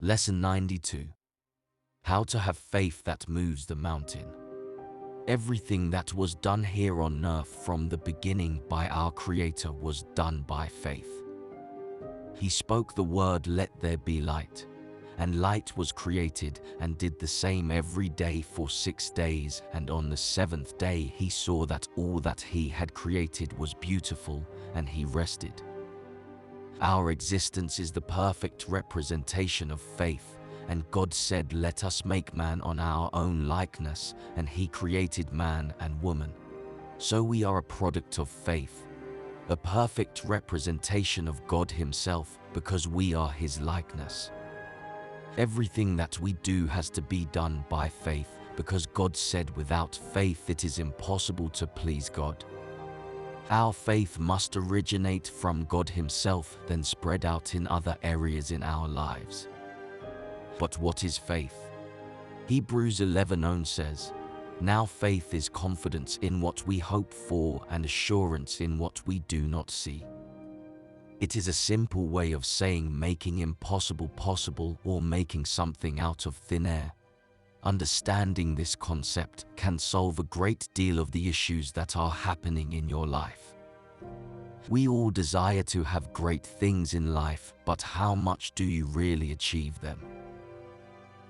Lesson 92. How to have faith that moves the mountain. Everything that was done here on earth from the beginning by our Creator was done by faith. He spoke the word, "Let there be light," and light was created, and did the same every day for 6 days, and on the 7th day he saw that all that he had created was beautiful, and he rested. Our existence is the perfect representation of faith, and God said, "Let us make man on our own likeness," and he created man and woman. So we are a product of faith, a perfect representation of God himself, because we are his likeness. Everything that we do has to be done by faith, because God said without faith it is impossible to please God. Our faith must originate from God himself, then spread out in other areas in our lives. But what is faith? Hebrews 11:9 says, "Now faith is confidence in what we hope for and assurance in what we do not see." It is a simple way of saying making impossible possible, or making something out of thin air. Understanding this concept can solve a great deal of the issues that are happening in your life. We all desire to have great things in life, but how much do you really achieve them?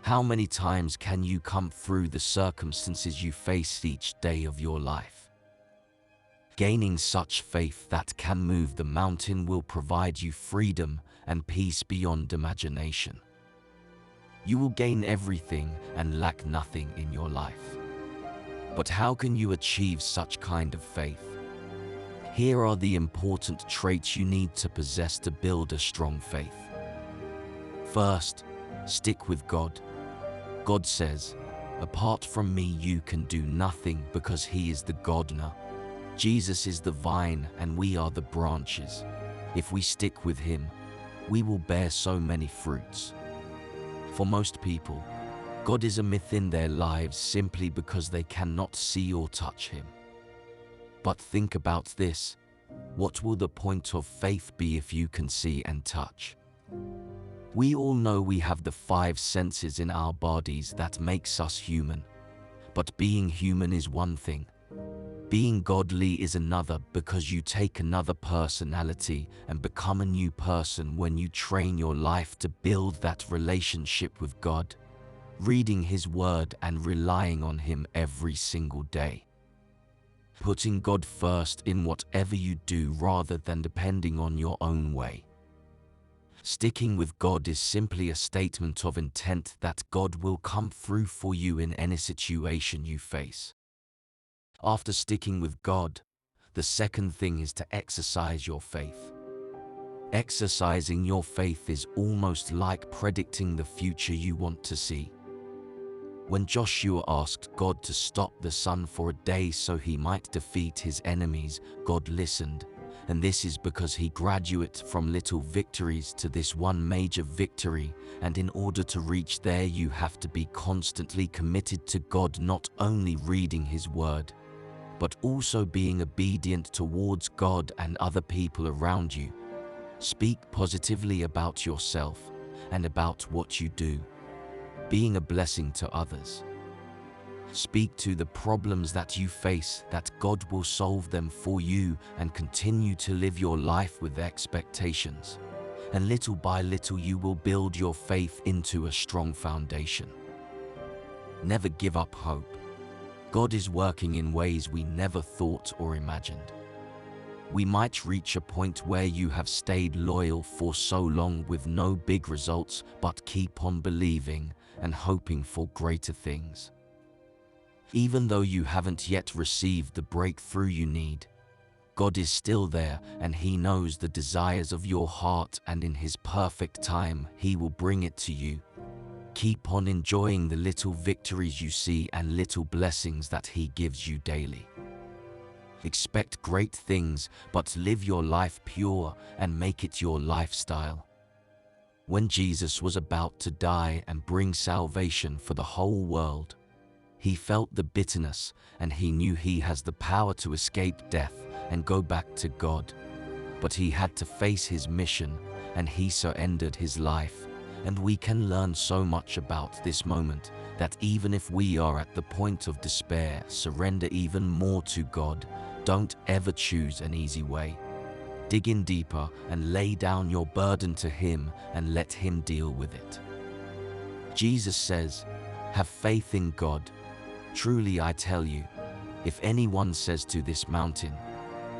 How many times can you come through the circumstances you face each day of your life? Gaining such faith that can move the mountain will provide you freedom and peace beyond imagination. You will gain everything and lack nothing in your life. But how can you achieve such kind of faith? Here are the important traits you need to possess to build a strong faith. First, stick with God. God says, "Apart from me you can do nothing," because he is the gardener. Jesus is the vine and we are the branches. If we stick with him, we will bear so many fruits. For most people, God is a myth in their lives simply because they cannot see or touch him. But think about this: what will the point of faith be if you can see and touch? We all know we have the 5 senses in our bodies that makes us human. But being human is one thing. Being godly is another, because you take another personality and become a new person when you train your life to build that relationship with God, reading his word and relying on him every single day. Putting God first in whatever you do rather than depending on your own way. Sticking with God is simply a statement of intent that God will come through for you in any situation you face. After sticking with God, the second thing is to exercise your faith. Exercising your faith is almost like predicting the future you want to see. When Joshua asked God to stop the sun for a day so he might defeat his enemies, God listened, and this is because he graduated from little victories to this one major victory, and in order to reach there you have to be constantly committed to God, not only reading his word, but also being obedient towards God and other people around you. Speak positively about yourself and about what you do, being a blessing to others. Speak to the problems that you face that God will solve them for you, and continue to live your life with expectations. And little by little you will build your faith into a strong foundation. Never give up hope. God is working in ways we never thought or imagined. We might reach a point where you have stayed loyal for so long with no big results, but keep on believing and hoping for greater things. Even though you haven't yet received the breakthrough you need, God is still there, and he knows the desires of your heart, and in his perfect time he will bring it to you. Keep on enjoying the little victories you see and little blessings that he gives you daily. Expect great things, but live your life pure and make it your lifestyle. When Jesus was about to die and bring salvation for the whole world, he felt the bitterness, and he knew he has the power to escape death and go back to God. But he had to face his mission, and he surrendered his life, And we can learn so much about this moment that even if we are at the point of despair, surrender even more to God. Don't ever choose an easy way. Dig in deeper and lay down your burden to Him and let Him deal with it. Jesus says, "Have faith in God. Truly I tell you, if anyone says to this mountain,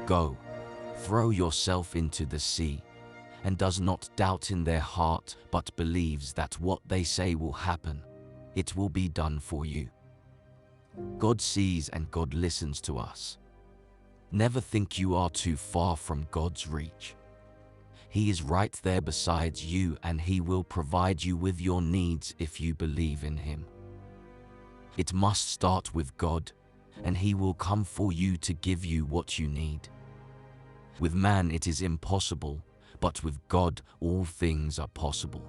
'Go, throw yourself into the sea,' and does not doubt in their heart, but believes that what they say will happen, it will be done for you." God sees and God listens to us. Never think you are too far from God's reach. He is right there beside you, and He will provide you with your needs if you believe in Him. It must start with God, and He will come for you to give you what you need. With man it is impossible, but with God all things are possible.